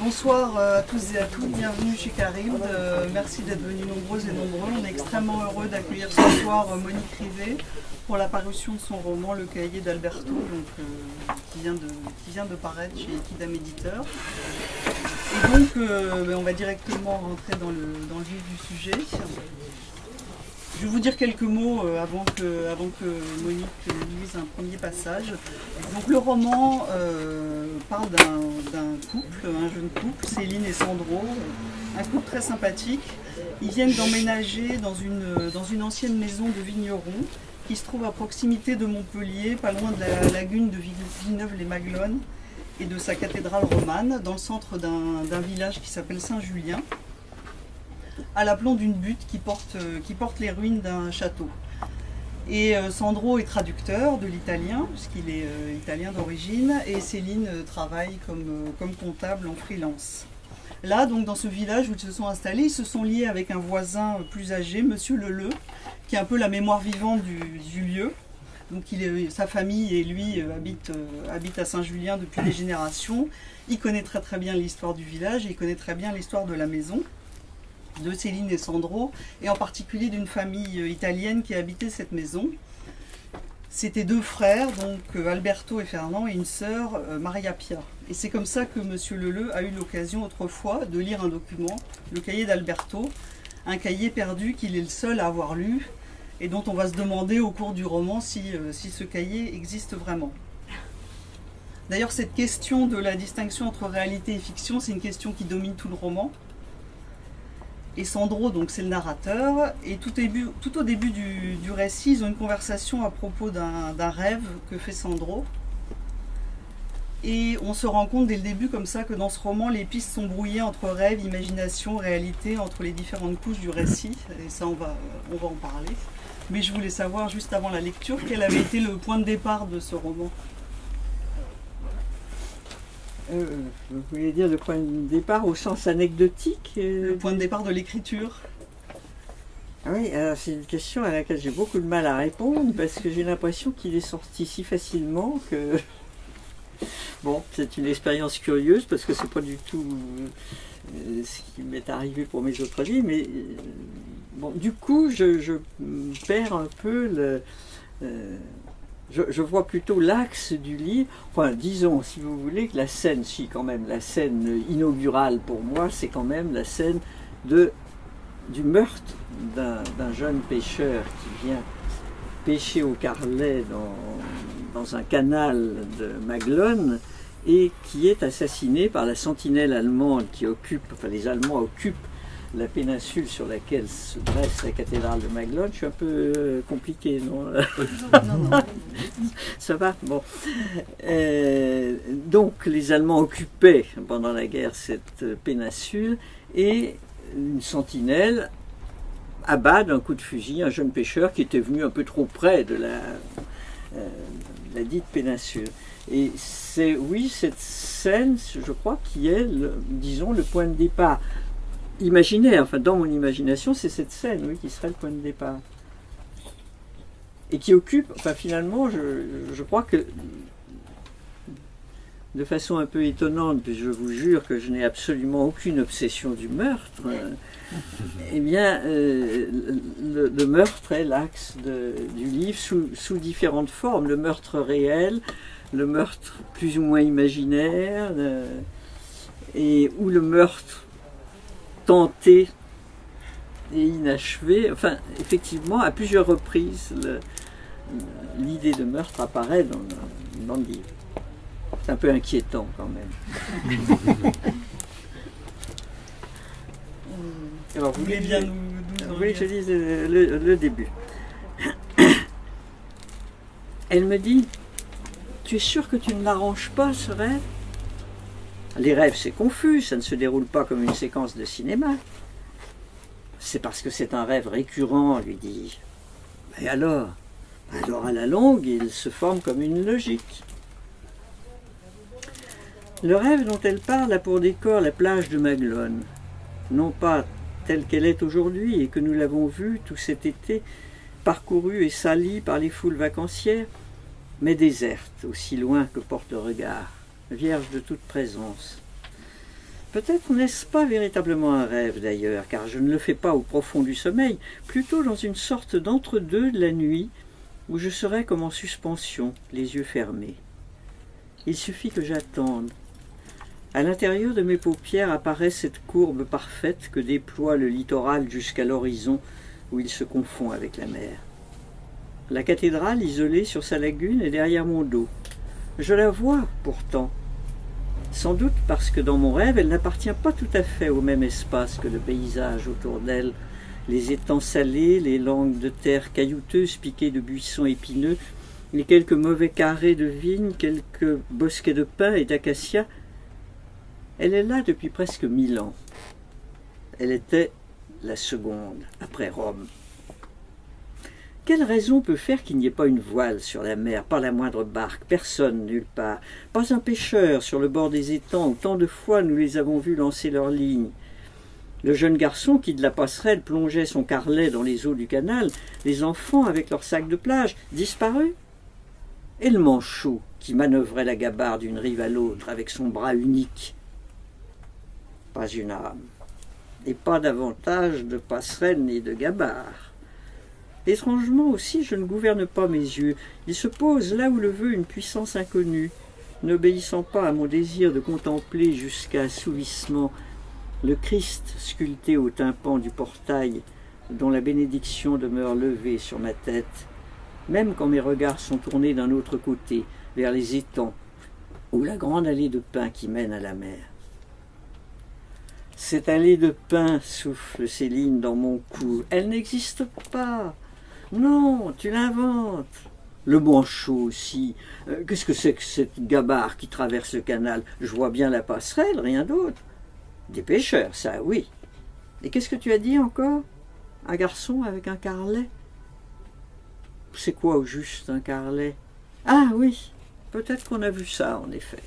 Bonsoir à tous et à toutes, bienvenue chez Caribde. Merci d'être venus nombreuses et nombreux. On est extrêmement heureux d'accueillir ce soir Monique Rivet pour la parution de son roman Le Cahier d'Alberto, qui vient de paraître chez Equidam Éditeur. Et donc on va directement rentrer dans le vif du sujet. Je vais vous dire quelques mots avant que Monique lise un premier passage. Donc le roman parle d'un couple, un jeune couple, Céline et Sandro, un couple très sympathique. Ils viennent d'emménager dans une ancienne maison de vigneron qui se trouve à proximité de Montpellier, pas loin de la lagune de Villeneuve-les-Maglones et de sa cathédrale romane, dans le centre d'un village qui s'appelle Saint-Julien, à l'aplomb d'une butte qui porte les ruines d'un château. Et Sandro est traducteur de l'italien, puisqu'il est italien d'origine, et Céline travaille comme comptable en freelance. Là, donc, dans ce village où ils se sont installés, ils se sont liés avec un voisin plus âgé, Monsieur Leleu, qui est un peu la mémoire vivante du lieu. Donc sa famille et lui habitent à Saint-Julien depuis des générations. Il connaît très très bien l'histoire du village et il connaît très bien l'histoire de la maison de Céline et Sandro, et en particulier d'une famille italienne qui habitait cette maison. C'était deux frères, donc Alberto et Fernand, et une sœur, Maria Pia. Et c'est comme ça que M. Leleu a eu l'occasion autrefois de lire un document, le cahier d'Alberto, un cahier perdu qu'il est le seul à avoir lu, et dont on va se demander au cours du roman si ce cahier existe vraiment. D'ailleurs, cette question de la distinction entre réalité et fiction, c'est une question qui domine tout le roman. Et Sandro, donc c'est le narrateur, et tout au début du récit, ils ont une conversation à propos d'un rêve que fait Sandro. Et on se rend compte dès le début comme ça que dans ce roman, les pistes sont brouillées entre rêve, imagination, réalité, entre les différentes couches du récit. Et ça, on va en parler. Mais je voulais savoir, juste avant la lecture, quel avait été le point de départ de ce roman. Vous voulez dire le point de départ au sens anecdotique Le point de départ de l'écriture. Ah oui, alors c'est une question à laquelle j'ai beaucoup de mal à répondre parce que j'ai l'impression qu'il est sorti si facilement que... Bon, c'est une expérience curieuse parce que c'est pas du tout ce qui m'est arrivé pour mes autres livres, mais bon, du coup, je perds un peu le... Je vois plutôt l'axe du livre, enfin disons si vous voulez que la scène, si quand même, la scène inaugurale pour moi, c'est quand même la scène du meurtre d'un jeune pêcheur qui vient pêcher au carrelet dans un canal de Maglone et qui est assassiné par la sentinelle allemande qui occupe, enfin les Allemands occupent la péninsule sur laquelle se dresse la cathédrale de Maglone. Je suis un peu compliqué, non? Non. Ça va? Bon. Donc, les Allemands occupaient pendant la guerre cette péninsule et une sentinelle abat d'un coup de fusil un jeune pêcheur qui était venu un peu trop près de la dite péninsule. Et c'est, oui, cette scène, je crois, qui est, disons, le point de départ imaginaire, enfin dans mon imagination, c'est cette scène, oui, qui serait le point de départ. Et qui occupe, enfin finalement, je crois que, de façon un peu étonnante, puis je vous jure que je n'ai absolument aucune obsession du meurtre, eh bien, le meurtre est l'axe du livre sous différentes formes. Le meurtre réel, le meurtre plus ou moins imaginaire, ou le meurtre tenté et inachevé. Enfin, effectivement, à plusieurs reprises, l'idée de meurtre apparaît dans le livre. C'est un peu inquiétant quand même. Alors, vous voulez bien vous voulez que je dise le début. Elle me dit, tu es sûr que tu ne l'arranges pas, ce rêve? Les rêves, c'est confus, ça ne se déroule pas comme une séquence de cinéma. C'est parce que c'est un rêve récurrent, lui dis-je. Mais alors à la longue, il se forme comme une logique. Le rêve dont elle parle a pour décor la plage de Maglone, non pas telle qu'elle est aujourd'hui et que nous l'avons vue tout cet été, parcourue et salie par les foules vacancières, mais déserte, aussi loin que porte le regard, vierge de toute présence. Peut-être n'est-ce pas véritablement un rêve d'ailleurs, car je ne le fais pas au profond du sommeil, plutôt dans une sorte d'entre-deux de la nuit, où je serai comme en suspension, les yeux fermés. Il suffit que j'attende. À l'intérieur de mes paupières apparaît cette courbe parfaite que déploie le littoral jusqu'à l'horizon, où il se confond avec la mer. La cathédrale, isolée sur sa lagune, est derrière mon dos. Je la vois, pourtant. Sans doute parce que dans mon rêve, elle n'appartient pas tout à fait au même espace que le paysage autour d'elle. Les étangs salés, les langues de terre caillouteuses piquées de buissons épineux, les quelques mauvais carrés de vignes, quelques bosquets de pins et d'acacias. Elle est là depuis presque 1000 ans. Elle était la seconde, après Rome. Quelle raison peut faire qu'il n'y ait pas une voile sur la mer, pas la moindre barque, personne nulle part, pas un pêcheur sur le bord des étangs où tant de fois nous les avons vus lancer leurs lignes? Le jeune garçon qui de la passerelle plongeait son carlet dans les eaux du canal, les enfants avec leurs sacs de plage, disparus? Et le manchot qui manœuvrait la gabarre d'une rive à l'autre avec son bras unique? Pas une âme, et pas davantage de passerelle ni de gabarre. Étrangement aussi, je ne gouverne pas mes yeux. Ils se posent là où le veut une puissance inconnue, n'obéissant pas à mon désir de contempler jusqu'à assouvissement le Christ sculpté au tympan du portail, dont la bénédiction demeure levée sur ma tête, même quand mes regards sont tournés d'un autre côté, vers les étangs, ou la grande allée de pins qui mène à la mer. Cette allée de pins, souffle Céline dans mon cou, elle n'existe pas. Non, tu l'inventes. Le manchot aussi. Qu'est-ce que c'est que cette gabarre qui traverse le canal? Je vois bien la passerelle, rien d'autre. Des pêcheurs, ça, oui. Et qu'est-ce que tu as dit encore? Un garçon avec un carlet? C'est quoi au juste un carlet? Ah oui, peut-être qu'on a vu ça, en effet.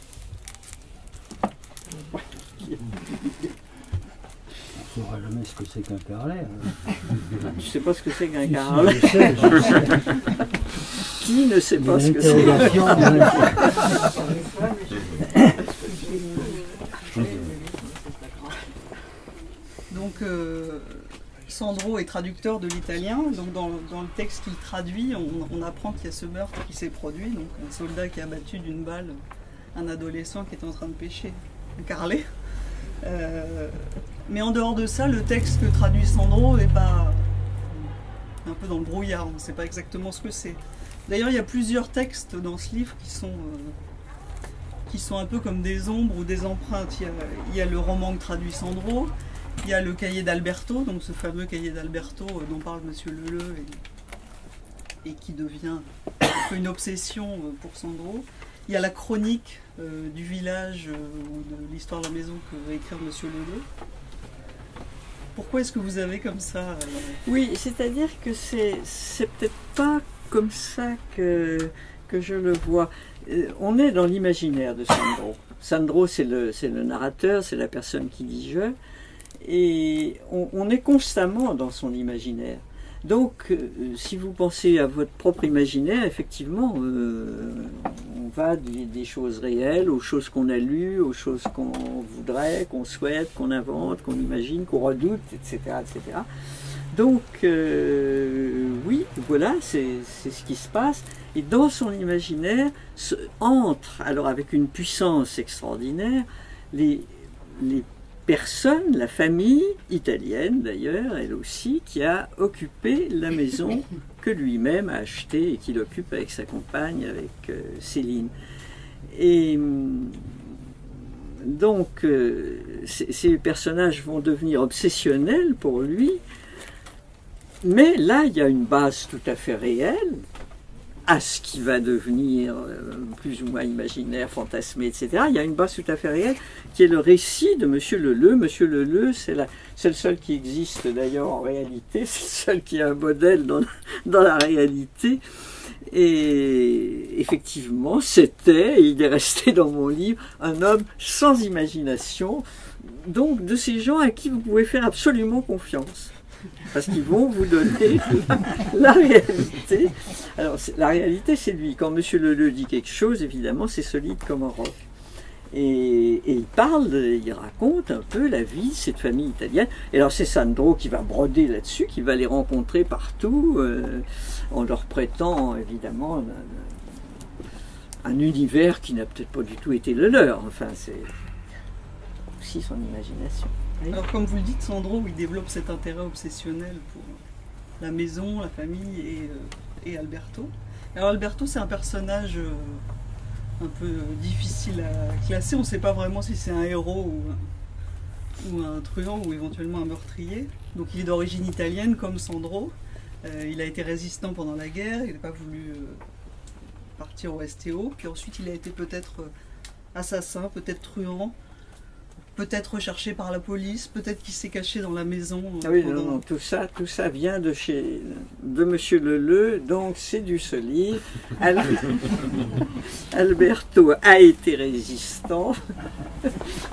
On ne saura jamais ce que c'est qu'un carlet. Tu sais pas ce que c'est qu'un Si, carlet? je sais. Qui ne sait pas ce que c'est? L'interrogation, Donc, Sandro est traducteur de l'italien. Donc, dans le texte qu'il traduit, on apprend qu'il y a ce meurtre qui s'est produit. Donc, un soldat qui a abattu d'une balle un adolescent qui était en train de pêcher un carlet. Mais en dehors de ça, le texte que traduit Sandro est pas un peu dans le brouillard. On ne sait pas exactement ce que c'est. D'ailleurs, il y a plusieurs textes dans ce livre qui sont un peu comme des ombres ou des empreintes. Il y a le roman que traduit Sandro, il y a le cahier d'Alberto, donc ce fameux cahier d'Alberto dont parle Monsieur Leleu et qui devient un peu une obsession pour Sandro. Il y a la chronique du village ou de l'histoire de la maison que va écrire Monsieur Leleu. Pourquoi est-ce que vous avez comme ça Oui, c'est-à-dire que c'est peut-être pas comme ça que je le vois. On est dans l'imaginaire de Sandro. Sandro, c'est le narrateur, c'est la personne qui dit « je », et on est constamment dans son imaginaire. Donc, si vous pensez à votre propre imaginaire, effectivement, on va des choses réelles aux choses qu'on a lues, aux choses qu'on voudrait, qu'on souhaite, qu'on invente, qu'on imagine, qu'on redoute, etc., etc. Donc, oui, voilà, c'est ce qui se passe. Et dans son imaginaire, entre, alors avec une puissance extraordinaire, les personnes, la famille italienne d'ailleurs, elle aussi, qui a occupé la maison que lui-même a achetée et qu'il occupe avec sa compagne, avec Céline. Et donc, ces personnages vont devenir obsessionnels pour lui, mais là, il y a une base tout à fait réelle à ce qui va devenir plus ou moins imaginaire, fantasmé, etc. Il y a une base tout à fait réelle qui est le récit de Monsieur Leleu. Monsieur Leleu, c'est le seul qui existe d'ailleurs en réalité, c'est le seul qui a un modèle dans la réalité. Et effectivement, c'était, et il est resté dans mon livre, un homme sans imagination, donc de ces gens à qui vous pouvez faire absolument confiance. Parce qu'ils vont vous donner la réalité. Alors, la réalité, c'est lui. Quand M. Leleu dit quelque chose, évidemment, c'est solide comme un roc. Et il il raconte un peu la vie de cette famille italienne. Et alors c'est Sandro qui va broder là-dessus, qui va les rencontrer partout, en leur prêtant évidemment un univers qui n'a peut-être pas du tout été le leur. Enfin, c'est aussi son imagination. Oui. Alors comme vous le dites, Sandro, il développe cet intérêt obsessionnel pour la maison, la famille et Alberto. Alors Alberto, c'est un personnage un peu difficile à classer. On ne sait pas vraiment si c'est un héros ou un truand ou éventuellement un meurtrier. Donc il est d'origine italienne comme Sandro. Il a été résistant pendant la guerre, il n'a pas voulu partir au STO. Puis ensuite il a été peut-être assassin, peut-être truand, peut-être recherché par la police, peut-être qu'il s'est caché dans la maison. Ah oui, non, tout ça vient de Monsieur Leleu, donc c'est du solide. Alberto a été résistant,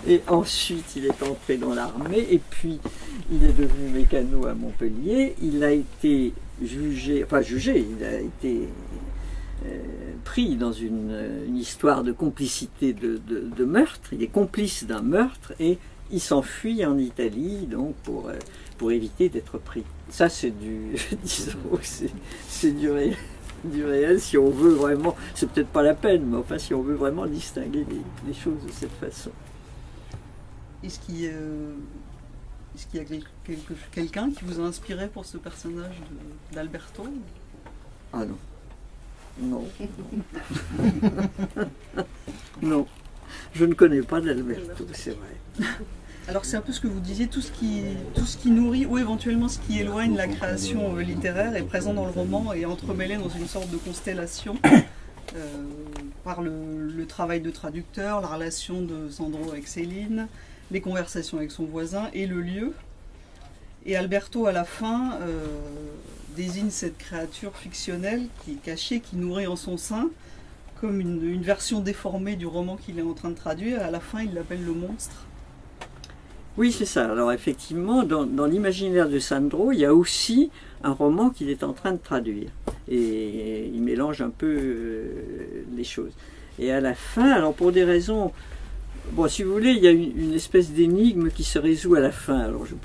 et ensuite il est entré dans l'armée, et puis il est devenu mécano à Montpellier. Il a été jugé, il a été pris dans une histoire de complicité de meurtre. Il est complice d'un meurtre et il s'enfuit en Italie donc pour éviter d'être pris. Ça c'est c'est du réel si on veut vraiment, c'est peut-être pas la peine, mais enfin si on veut vraiment distinguer les choses de cette façon. Est-ce qu'il y a quelqu'un qui vous a inspiré pour ce personnage d'Alberto? Ah non. Non. Non. Je ne connais pas d'Alberto, c'est vrai. Alors c'est un peu ce que vous disiez, tout ce qui nourrit ou éventuellement ce qui éloigne la création littéraire est présent dans le roman et entremêlé dans une sorte de constellation par le travail de traducteur, la relation de Sandro avec Céline, les conversations avec son voisin et le lieu. Et Alberto à la fin désigne cette créature fictionnelle qui est cachée, qui nourrit en son sein, comme une version déformée du roman qu'il est en train de traduire. À la fin, il l'appelle le monstre. Oui, c'est ça. Alors effectivement, dans l'imaginaire de Sandro, il y a aussi un roman qu'il est en train de traduire. Et il mélange un peu les choses. Et à la fin, alors pour des raisons... Bon, si vous voulez, il y a une espèce d'énigme qui se résout à la fin. Alors, je ne vais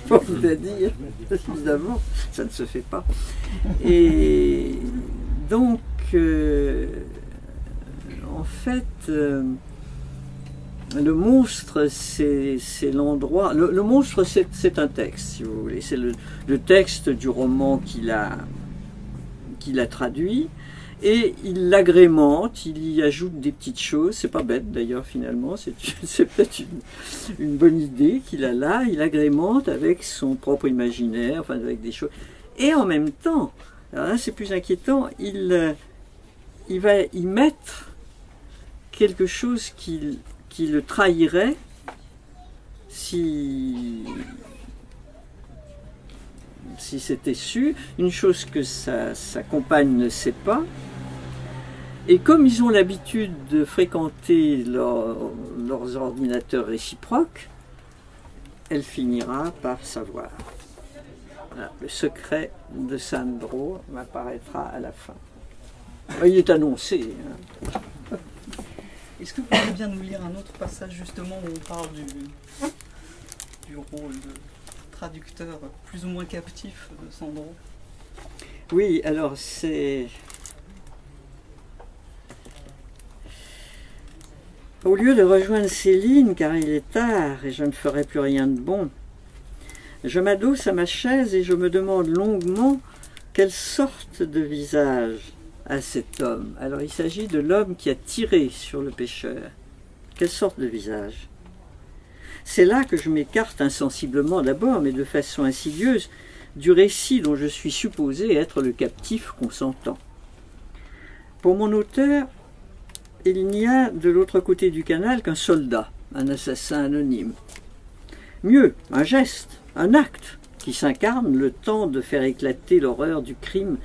pas vous la dire, évidemment, ça ne se fait pas. Et donc, en fait, le monstre, c'est l'endroit... Le monstre, c'est un texte, si vous voulez. C'est le texte du roman qu'il a traduit. Et il l'agrémente, il y ajoute des petites choses, c'est pas bête d'ailleurs finalement, c'est peut-être une bonne idée qu'il a là, il agrémente avec son propre imaginaire, enfin avec des choses. Et en même temps, alors là c'est plus inquiétant, il va y mettre quelque chose qui le trahirait si c'était su, une chose que sa compagne ne sait pas. Et comme ils ont l'habitude de fréquenter leurs ordinateurs réciproques, elle finira par savoir. Voilà, le secret de Sandro apparaîtra à la fin. Il est annoncé. Hein. Est-ce que vous pourriez bien nous lire un autre passage justement où on parle du rôle de traducteur plus ou moins captif de Sandro? Oui, alors c'est... Au lieu de rejoindre Céline, car il est tard et je ne ferai plus rien de bon, je m'adosse à ma chaise et je me demande longuement quelle sorte de visage a cet homme. Alors il s'agit de l'homme qui a tiré sur le pêcheur. Quelle sorte de visage? C'est là que je m'écarte insensiblement d'abord, mais de façon insidieuse, du récit dont je suis supposé être le captif consentant. Pour mon auteur, il n'y a de l'autre côté du canal qu'un soldat, un assassin anonyme. Mieux, un geste, un acte qui s'incarne le temps de faire éclater l'horreur du crime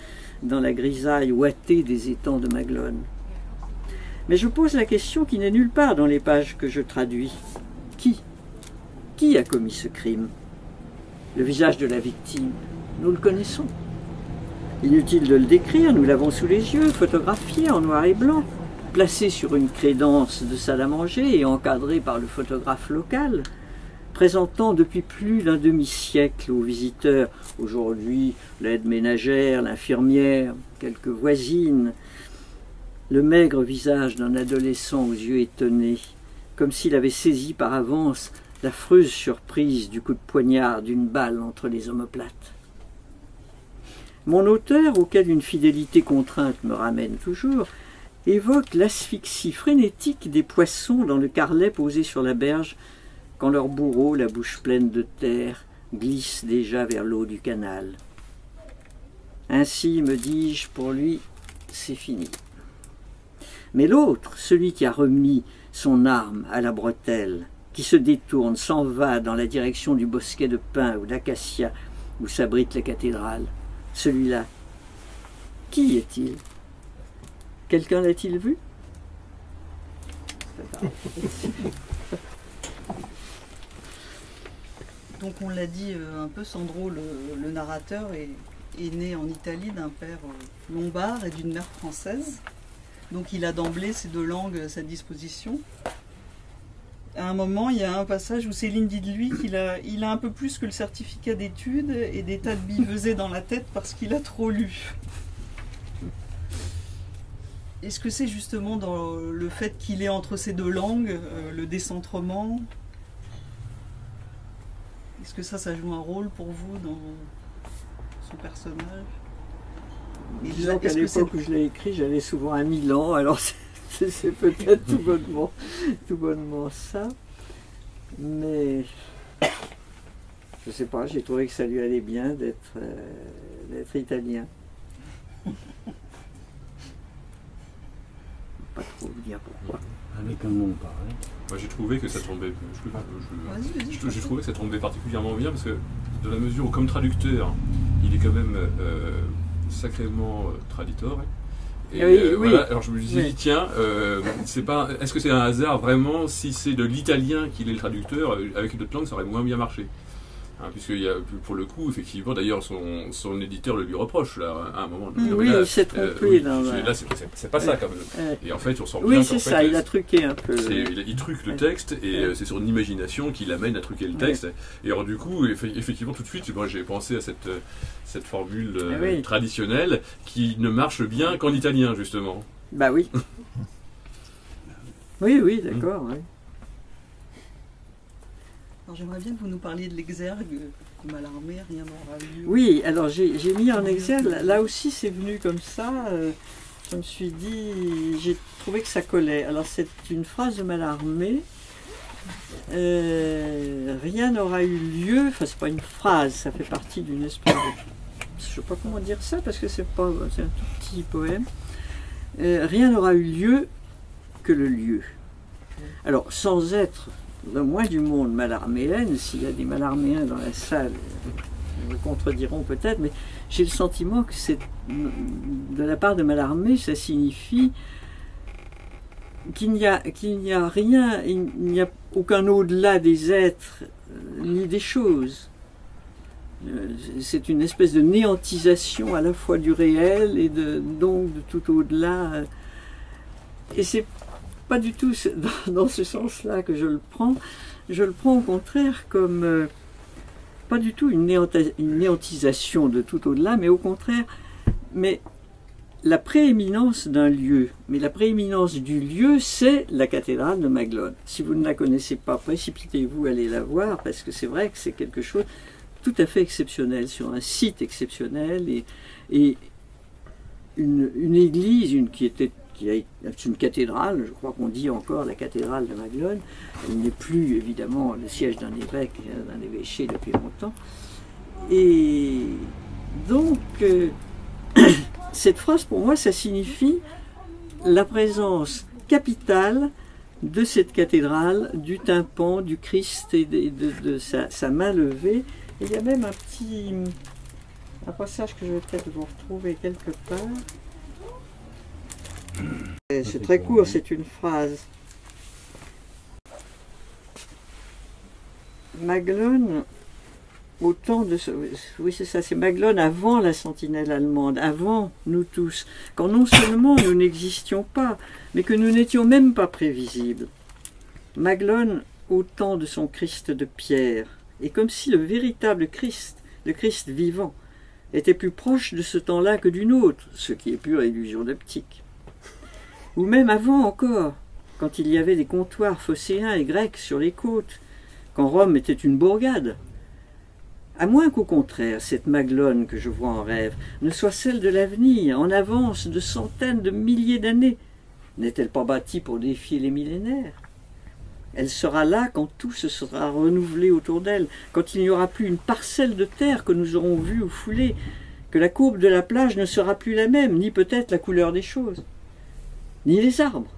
dans la grisaille ouatée des étangs de Maglone. Mais je pose la question qui n'est nulle part dans les pages que je traduis. Qui a commis ce crime? Le visage de la victime, nous le connaissons. Inutile de le décrire, nous l'avons sous les yeux, photographié en noir et blanc. placé sur une crédence de salle à manger et encadré par le photographe local, présentant depuis plus d'un demi-siècle aux visiteurs, aujourd'hui l'aide ménagère, l'infirmière, quelques voisines, le maigre visage d'un adolescent aux yeux étonnés, comme s'il avait saisi par avance l'affreuse surprise du coup de poignard d'une balle entre les omoplates. Mon auteur, auquel une fidélité contrainte me ramène toujours, évoque l'asphyxie frénétique des poissons dans le carlet posé sur la berge quand leur bourreau, la bouche pleine de terre, glisse déjà vers l'eau du canal. Ainsi, me dis-je, pour lui, c'est fini. Mais l'autre, celui qui a remis son arme à la bretelle, qui se détourne, s'en va dans la direction du bosquet de pins ou d'acacia où s'abrite la cathédrale, celui-là, qui est-il? Quelqu'un l'a-t-il vu? Donc on l'a dit un peu, Sandro, le narrateur, est né en Italie d'un père lombard et d'une mère française. Donc il a d'emblée ces deux langues à sa disposition. À un moment, il y a un passage où Céline dit de lui qu'il a un peu plus que le certificat d'études et des tas de billevesées dans la tête parce qu'il a trop lu. Est-ce que c'est justement dans le fait qu'il est entre ces deux langues, le décentrement? Est-ce que ça joue un rôle pour vous dans son personnage? Et disons qu'à l'époque où je l'ai écrit, j'allais souvent à Milan, alors c'est peut-être tout bonnement ça. Mais je sais pas, j'ai trouvé que ça lui allait bien d'être italien. Pas trop vous dire pourquoi. Avec un nom pareil. Moi j'ai trouvé que ça tombait. J'ai trouvé que ça tombait particulièrement bien parce que dans la mesure où comme traducteur, il est quand même sacrément traditore. Et oui, oui. Voilà, alors je me disais, Oui. tiens, est-ce que c'est un hasard vraiment si c'est de l'italien qu'il est le traducteur, avec une autre langue ça aurait moins bien marché. Hein, puisque il y a, pour le coup, effectivement, d'ailleurs, son éditeur le lui reproche là, à un moment. Oui, là, il s'est trompé. oui, là, là, c'est pas ça quand même. Et en fait, on sent bien oui, c'est ça, fait, il a truqué un peu. Il truque le texte et c'est son imagination qui l'amène à truquer le texte. Et alors du coup, effectivement, tout de suite, moi j'ai pensé à cette formule traditionnelle qui ne marche bien qu'en italien, justement. Bah oui. Oui, d'accord. Oui. Alors j'aimerais bien que vous nous parliez de l'exergue de Mallarmé, rien n'aura lieu. Oui, alors j'ai mis en exergue, là aussi c'est venu comme ça, je me suis dit, j'ai trouvé que ça collait. Alors c'est une phrase de Mallarmé, rien n'aura eu lieu, enfin c'est pas une phrase, ça fait partie d'une espèce de, je sais pas comment dire ça parce que c'est un tout petit poème, rien n'aura eu lieu que le lieu. Alors sans être le moins du monde mallarméenne, s'il y a des mallarméens dans la salle, ils me contrediront peut-être, mais j'ai le sentiment que c'est de la part de Mallarmé, ça signifie qu'il n'y a rien, il n'y a aucun au-delà des êtres ni des choses. C'est une espèce de néantisation à la fois du réel et donc de tout au-delà. Et c'est pas du tout dans ce sens-là que je le prends. Je le prends au contraire comme pas du tout une néantisation de tout au-delà, mais au contraire, mais la prééminence d'un lieu. Mais la prééminence du lieu, c'est la cathédrale de Maglone. Si vous ne la connaissez pas, précipitez-vous à aller la voir, parce que c'est vrai que c'est quelque chose tout à fait exceptionnel, sur un site exceptionnel, et une église, c'est une cathédrale, je crois qu'on dit encore la cathédrale de Maglone. Elle n'est plus évidemment le siège d'un évêque, d'un évêché depuis longtemps. Et donc, cette phrase pour moi, ça signifie la présence capitale de cette cathédrale, du tympan, du Christ et de sa main levée. Et il y a même un passage que je vais peut-être vous retrouver quelque part. C'est très court, c'est une phrase. Maglone au temps de... Oui, c'est ça, c'est Maglone avant la sentinelle allemande, avant nous tous, quand non seulement nous n'existions pas, mais que nous n'étions même pas prévisibles. Maglone au temps de son Christ de pierre, et comme si le véritable Christ, le Christ vivant, était plus proche de ce temps-là que d'une autre, ce qui est pure illusion d'optique. Ou même avant encore, quand il y avait des comptoirs phocéens et grecs sur les côtes, quand Rome était une bourgade. À moins qu'au contraire, cette Maglone que je vois en rêve ne soit celle de l'avenir, en avance de centaines de milliers d'années. N'est-elle pas bâtie pour défier les millénaires? Elle sera là quand tout se sera renouvelé autour d'elle, quand il n'y aura plus une parcelle de terre que nous aurons vue ou foulée, que la courbe de la plage ne sera plus la même, ni peut-être la couleur des choses, ni les arbres,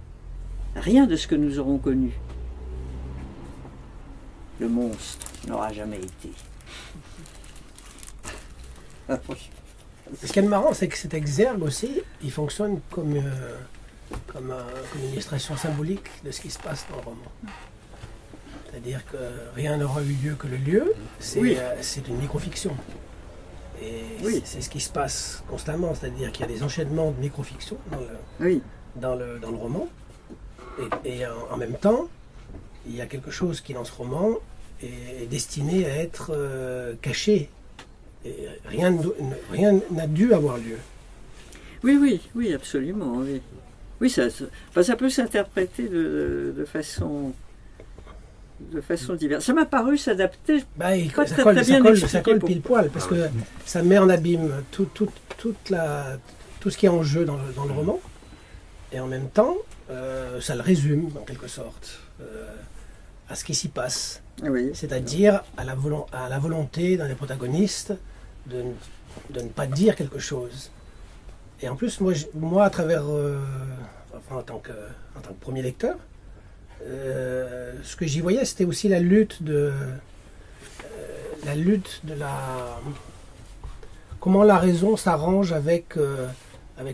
rien de ce que nous aurons connu. Le monstre n'aura jamais été. Ce qui est marrant, c'est que cet exergue aussi, il fonctionne comme une illustration symbolique de ce qui se passe dans le roman. C'est-à-dire que rien n'aura eu lieu que le lieu, c'est une microfiction. Et c'est ce qui se passe constamment, c'est-à-dire qu'il y a des enchaînements de microfiction dans le roman. Et en même temps, il y a quelque chose qui, dans ce roman, est destiné à être caché. Et rien n'a dû avoir lieu. Oui, absolument. Oui, ça peut s'interpréter de façon diverse. Ça m'a paru s'adapter. Ça colle pile poil, parce que ça met en abîme tout ce qui est en jeu dans le roman, et en même temps, ça le résume, en quelque sorte, à ce qui s'y passe. Oui. C'est-à-dire à la volonté d'un des protagonistes de ne pas dire quelque chose. Et en plus, moi à travers, en tant que premier lecteur, ce que j'y voyais, c'était aussi la lutte de comment la raison s'arrange avec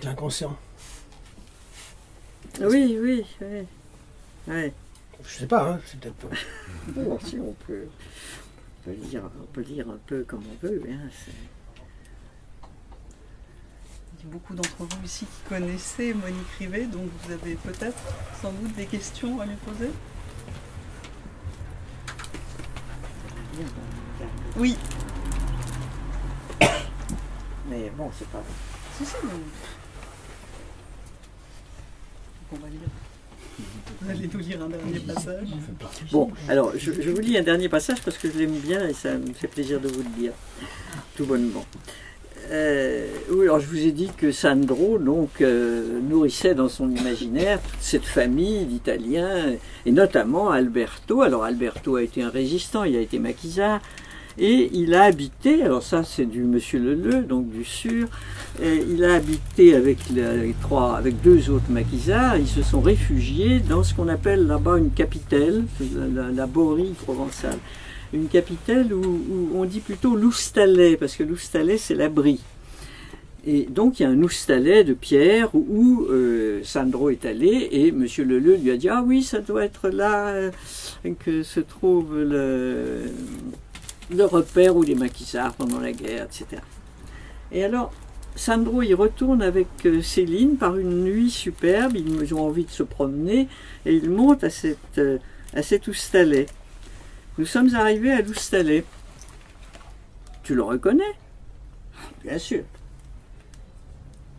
l'inconscient. Oui. Je sais pas, c'est peut-être pas. Bon, si on peut lire un peu comme on veut. Hein, il y a beaucoup d'entre vous ici qui connaissez Monique Rivet, donc vous avez peut-être, sans doute, des questions à lui poser. Oui. Mais bon, c'est pas... Si, mais... On va lire. Vous allez nous lire un dernier passage. Bon, alors, je vous lis un dernier passage parce que je l'aime bien et ça me fait plaisir de vous le dire, tout bonnement. Oui, alors je vous ai dit que Sandro donc, nourrissait dans son imaginaire toute cette famille d'Italiens, et notamment Alberto. Alors Alberto a été un résistant, il a été maquisard, et il a habité, alors ça c'est du Monsieur Leleu, donc du Sur, et il a habité avec deux autres maquisards. Ils se sont réfugiés dans ce qu'on appelle là-bas une capitale, la Borie provençale. Une capitale où on dit plutôt l'Oustalet, parce que l'Oustalet c'est l'abri. Et donc il y a un Oustalet de pierre où Sandro est allé, et M. Leleu lui a dit « Ah oui, ça doit être là que se trouve le repère où les maquisards pendant la guerre, etc. » Et alors, Sandro y retourne avec Céline par une nuit superbe, ils ont envie de se promener, et ils montent à cet Oustalet. Nous sommes arrivés à l'Oustalet. Tu le reconnais? Bien sûr.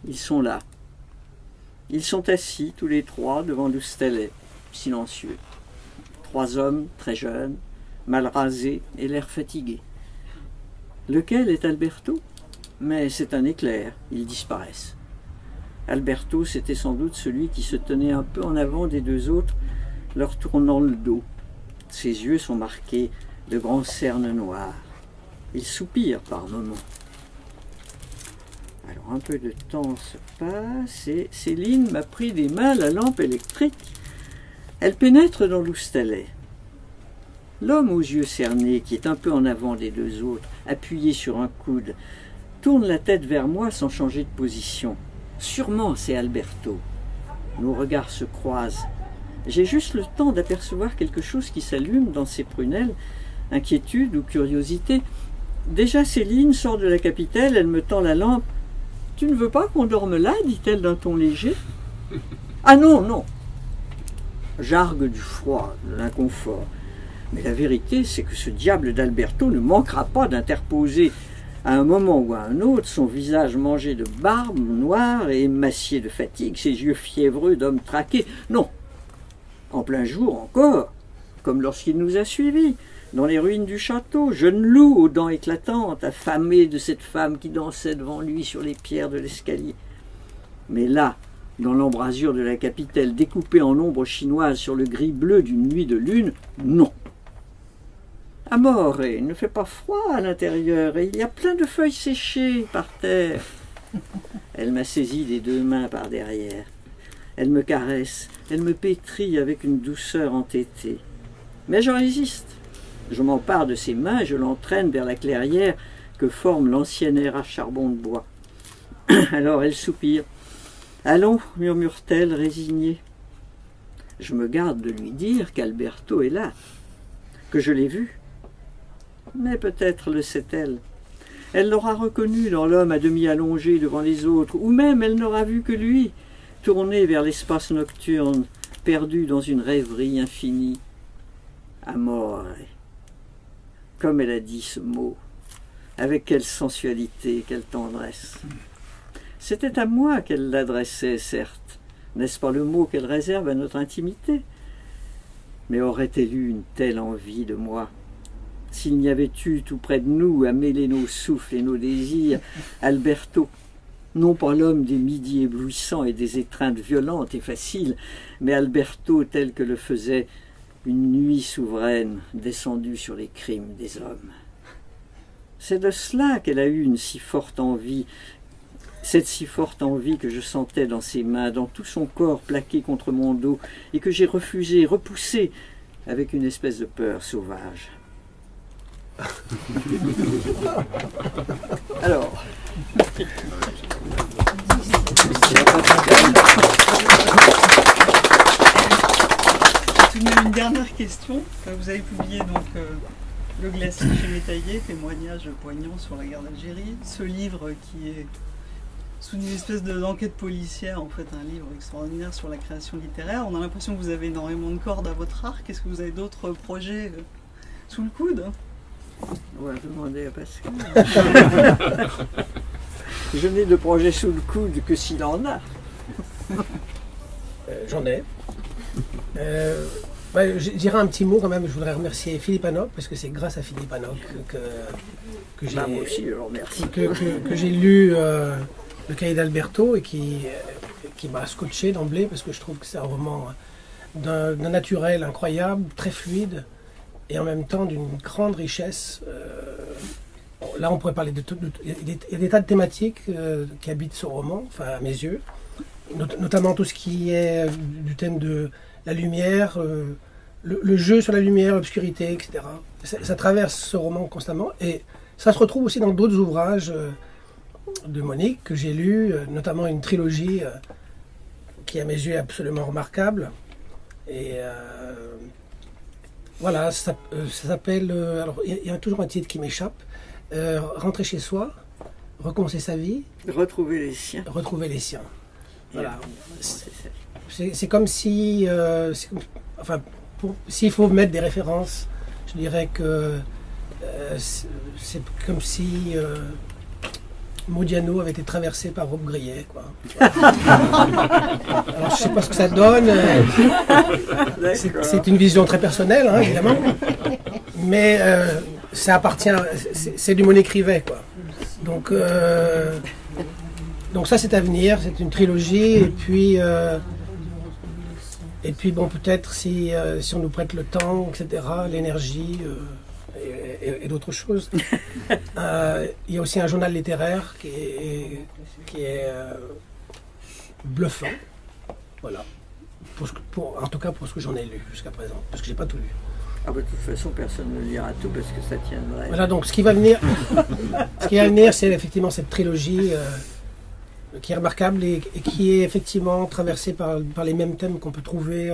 Ils sont là. Ils sont assis tous les trois devant l'Oustalet, silencieux. Trois hommes très jeunes, mal rasés et l'air fatigués. Lequel est Alberto? Mais c'est un éclair, ils disparaissent. Alberto, c'était sans doute celui qui se tenait un peu en avant des deux autres, leur tournant le dos. Ses yeux sont marqués de grands cernes noirs. Il soupire par moments. Alors un peu de temps se passe et Céline m'a pris des mains la lampe électrique. Elle pénètre dans l'Oustalet. L'homme aux yeux cernés, qui est un peu en avant des deux autres, appuyé sur un coude, tourne la tête vers moi sans changer de position. Sûrement c'est Alberto. Nos regards se croisent. J'ai juste le temps d'apercevoir quelque chose qui s'allume dans ses prunelles, inquiétude ou curiosité, Déjà Céline sort de la capitale, elle me tend la lampe. « Tu ne veux pas qu'on dorme là ?» dit-elle d'un ton léger. « Ah non, non !» J'argue du froid, de l'inconfort. Mais la vérité, c'est que ce diable d'Alberto ne manquera pas d'interposer à un moment ou à un autre, son visage mangé de barbe noire et émacié de fatigue, ses yeux fiévreux d'homme traqué. Non, en plein jour encore, comme lorsqu'il nous a suivis, dans les ruines du château, jeune loup aux dents éclatantes, affamé de cette femme qui dansait devant lui sur les pierres de l'escalier. Mais là, dans l'embrasure de la capitale, découpée en ombre chinoise sur le gris bleu d'une nuit de lune, non. Amore, il ne fait pas froid à l'intérieur et il y a plein de feuilles séchées par terre. Elle m'a saisi des deux mains par derrière. Elle me caresse, elle me pétrit avec une douceur entêtée. Mais je résiste. Je m'empare de ses mains et je l'entraîne vers la clairière que forme l'ancienne aire à charbon de bois. Alors elle soupire. « Allons, murmure-t-elle, résignée. » Je me garde de lui dire qu'Alberto est là, que je l'ai vu. Mais peut-être le sait-elle. Elle l'aura reconnu dans l'homme à demi allongé devant les autres, ou même elle n'aura vu que lui, tourné vers l'espace nocturne, perdu dans une rêverie infinie. Amore. Comme elle a dit ce mot, avec quelle sensualité, quelle tendresse. C'était à moi qu'elle l'adressait, certes. N'est-ce pas le mot qu'elle réserve à notre intimité? Mais aurait-elle eu une telle envie de moi? S'il n'y avait eu tout près de nous à mêler nos souffles et nos désirs, Alberto, non pas l'homme des midis éblouissants et des étreintes violentes et faciles, mais Alberto tel que le faisait une nuit souveraine descendue sur les crimes des hommes. C'est de cela qu'elle a eu une si forte envie, cette si forte envie que je sentais dans ses mains, dans tout son corps plaqué contre mon dos, et que j'ai refusé, repoussé, avec une espèce de peur sauvage. Alors, tout de même une dernière question. Vous avez publié donc Le glacier chez Métaillé, témoignage poignant sur la guerre d'Algérie. Ce livre qui est sous une espèce d'enquête policière, en fait un livre extraordinaire sur la création littéraire. On a l'impression que vous avez énormément de cordes à votre arc. Est-ce que vous avez d'autres projets sous le coude? On va demander à Pascal. Je n'ai de projet sous le coude que s'il en a. J'en ai. Je dirais un petit mot quand même. Je voudrais remercier Philippe Hanoc, parce que c'est grâce à Philippe Hanoc que j'ai moi aussi, je le remercie. que j'ai lu le cahier d'Alberto et qui m'a scotché d'emblée, parce que je trouve que c'est un roman d'un naturel incroyable, très fluide, et en même temps d'une grande richesse. Là, on pourrait parler de tout. Il y a des tas de thématiques qui habitent ce roman, enfin à mes yeux, notamment tout ce qui est du thème de la lumière, le jeu sur la lumière, l'obscurité, etc. Ça traverse ce roman constamment, et ça se retrouve aussi dans d'autres ouvrages de Monique que j'ai lus, notamment une trilogie qui à mes yeux est absolument remarquable. Et voilà, ça s'appelle, alors il y a toujours un titre qui m'échappe, Rentrer chez soi, recommencer sa vie, retrouver les siens. Retrouver les siens. Voilà. C'est comme si, enfin, s'il faut mettre des références, je dirais que c'est comme si Modiano avait été traversé par Rob Grillet, quoi. Alors je sais pas ce que ça donne. C'est une vision très personnelle, hein, évidemment. Mais ça appartient, c'est du Monique Rivet, quoi. Donc ça c'est à venir, c'est une trilogie, et puis bon, peut-être si on nous prête le temps, etc., l'énergie et d'autres choses. Il y a aussi un journal littéraire qui est bluffant, voilà. En tout cas pour ce que j'en ai lu jusqu'à présent, parce que j'ai pas tout lu. Ah bah, de toute façon, personne ne lira tout parce que ça tiendrait. Voilà, donc ce qui va venir, c'est effectivement cette trilogie qui est remarquable et qui est effectivement traversée par les mêmes thèmes qu'on peut trouver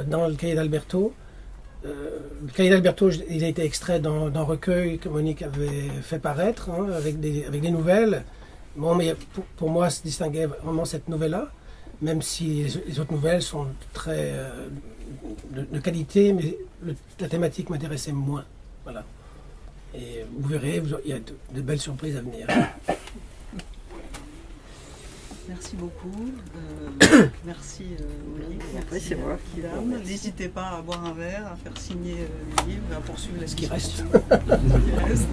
dans le cahier d'Alberto. le cahier d'Alberto, il a été extrait d'un recueil que Monique avait fait paraître, hein, avec des nouvelles. Bon, mais pour moi, se distinguait vraiment cette nouvelle-là, même si les autres nouvelles sont très de qualité, mais la thématique m'intéressait moins. Voilà. Et vous verrez, il y a de belles surprises à venir. Merci beaucoup. Merci Monique. Merci c'est moi. Kylian. N'hésitez pas à boire un verre, à faire signer le livre et à poursuivre la Ce qui discussion. reste. Ce qui reste.